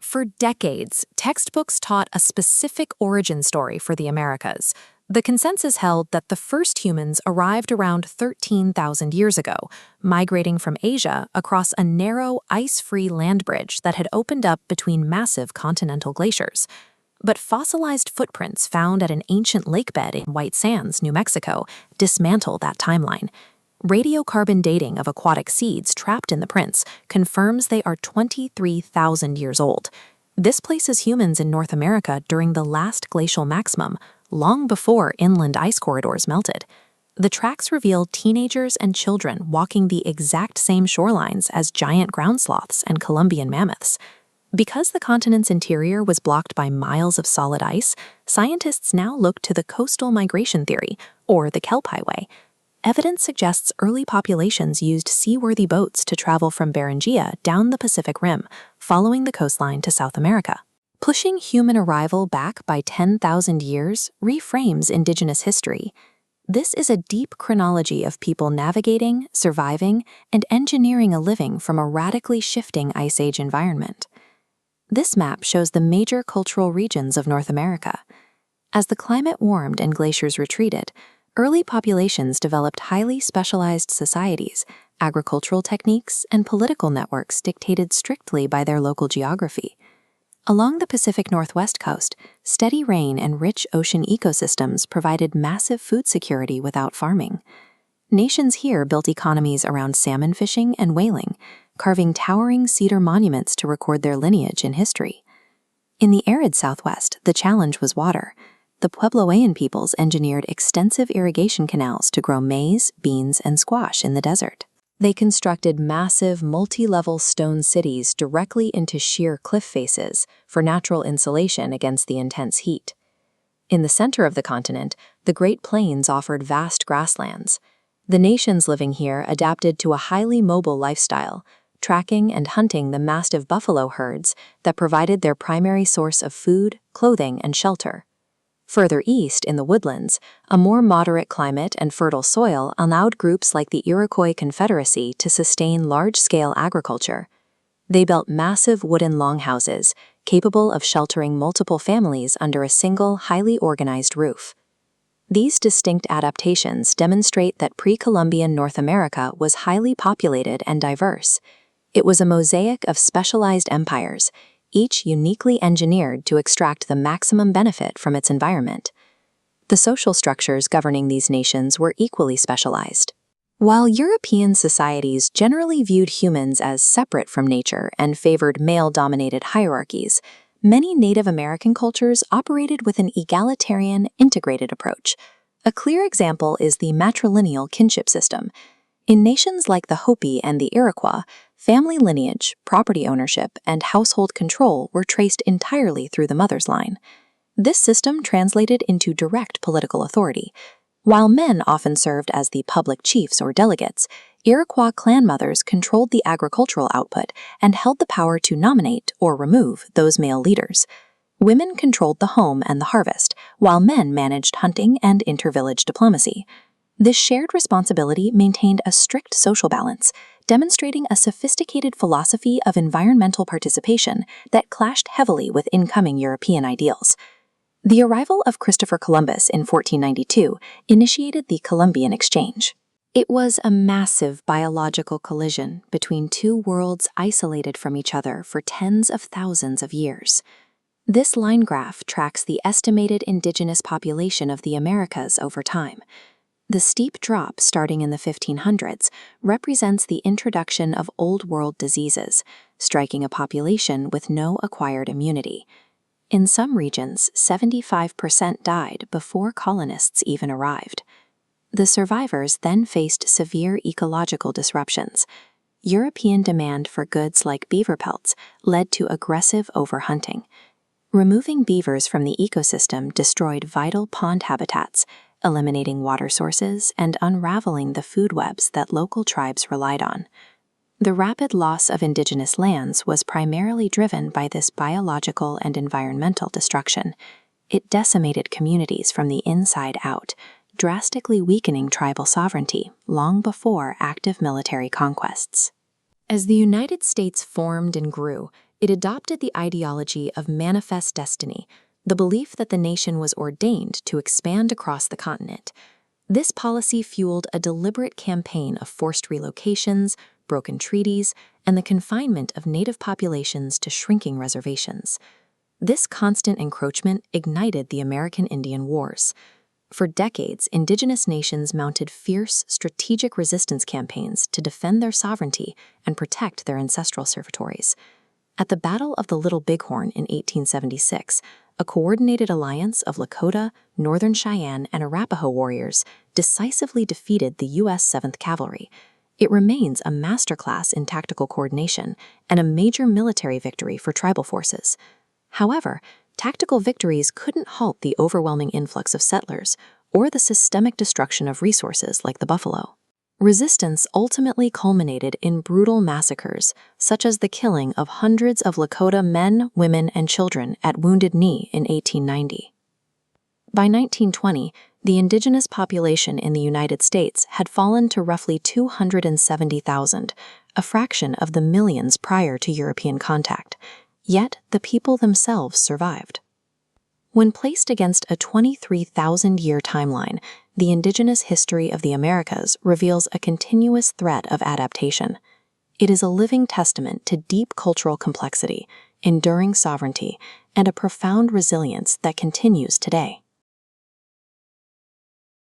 For decades, textbooks taught a specific origin story for the Americas. The consensus held that the first humans arrived around 13,000 years ago, migrating from Asia across a narrow, ice-free land bridge that had opened up between massive continental glaciers. But fossilized footprints found at an ancient lakebed in White Sands, New Mexico, dismantle that timeline. Radiocarbon dating of aquatic seeds trapped in the prints confirms they are 23,000 years old. This places humans in North America during the last glacial maximum, long before inland ice corridors melted. The tracks reveal teenagers and children walking the exact same shorelines as giant ground sloths and Columbian mammoths. Because the continent's interior was blocked by miles of solid ice, scientists now look to the coastal migration theory, or the kelp highway. Evidence suggests early populations used seaworthy boats to travel from Beringia down the Pacific Rim, following the coastline to South America. Pushing human arrival back by 10,000 years reframes indigenous history. This is a deep chronology of people navigating, surviving, and engineering a living from a radically shifting Ice Age environment. This map shows the major cultural regions of North America. As the climate warmed and glaciers retreated, early populations developed highly specialized societies, agricultural techniques, and political networks dictated strictly by their local geography. Along the Pacific Northwest coast, steady rain and rich ocean ecosystems provided massive food security without farming. Nations here built economies around salmon fishing and whaling, carving towering cedar monuments to record their lineage in history. In the arid Southwest, the challenge was water. The Puebloan peoples engineered extensive irrigation canals to grow maize, beans, and squash in the desert. They constructed massive, multi-level stone cities directly into sheer cliff faces for natural insulation against the intense heat. In the center of the continent, the Great Plains offered vast grasslands. The nations living here adapted to a highly mobile lifestyle, tracking and hunting the massive buffalo herds that provided their primary source of food, clothing, and shelter. Further east, in the woodlands, a more moderate climate and fertile soil allowed groups like the Iroquois Confederacy to sustain large-scale agriculture. They built massive wooden longhouses, capable of sheltering multiple families under a single, highly organized roof. These distinct adaptations demonstrate that pre-Columbian North America was highly populated and diverse. It was a mosaic of specialized empires, each uniquely engineered to extract the maximum benefit from its environment. The social structures governing these nations were equally specialized. While European societies generally viewed humans as separate from nature and favored male-dominated hierarchies, many Native American cultures operated with an egalitarian, integrated approach. A clear example is the matrilineal kinship system. In nations like the Hopi and the Iroquois, family lineage, property ownership, and household control were traced entirely through the mother's line. This system translated into direct political authority. While men often served as the public chiefs or delegates, Iroquois clan mothers controlled the agricultural output and held the power to nominate or remove those male leaders. Women controlled the home and the harvest, while men managed hunting and intervillage diplomacy. This shared responsibility maintained a strict social balance, demonstrating a sophisticated philosophy of environmental participation that clashed heavily with incoming European ideals. The arrival of Christopher Columbus in 1492 initiated the Columbian Exchange. It was a massive biological collision between two worlds isolated from each other for tens of thousands of years. This line graph tracks the estimated indigenous population of the Americas over time. The steep drop starting in the 1500s represents the introduction of Old World diseases, striking a population with no acquired immunity. In some regions, 75% died before colonists even arrived. The survivors then faced severe ecological disruptions. European demand for goods like beaver pelts led to aggressive overhunting. Removing beavers from the ecosystem destroyed vital pond habitats, eliminating water sources and unraveling the food webs that local tribes relied on. The rapid loss of indigenous lands was primarily driven by this biological and environmental destruction. It decimated communities from the inside out, drastically weakening tribal sovereignty long before active military conquests. As the United States formed and grew, It adopted the ideology of manifest destiny, the belief that the nation was ordained to expand across the continent. This policy fueled a deliberate campaign of forced relocations, broken treaties, and the confinement of native populations to shrinking reservations. This constant encroachment ignited the American Indian Wars. For decades, indigenous nations mounted fierce, strategic resistance campaigns to defend their sovereignty and protect their ancestral territories. At the Battle of the Little Bighorn in 1876, a coordinated alliance of Lakota, Northern Cheyenne, and Arapaho warriors decisively defeated the U.S. 7th Cavalry. It remains a masterclass in tactical coordination and a major military victory for tribal forces. However, tactical victories couldn't halt the overwhelming influx of settlers or the systemic destruction of resources like the buffalo. Resistance ultimately culminated in brutal massacres, such as the killing of hundreds of Lakota men, women, and children at Wounded Knee in 1890. By 1920, the indigenous population in the United States had fallen to roughly 270,000, a fraction of the millions prior to European contact. Yet the people themselves survived. When placed against a 23,000-year timeline, the indigenous history of the Americas reveals a continuous thread of adaptation. It is a living testament to deep cultural complexity, enduring sovereignty, and a profound resilience that continues today.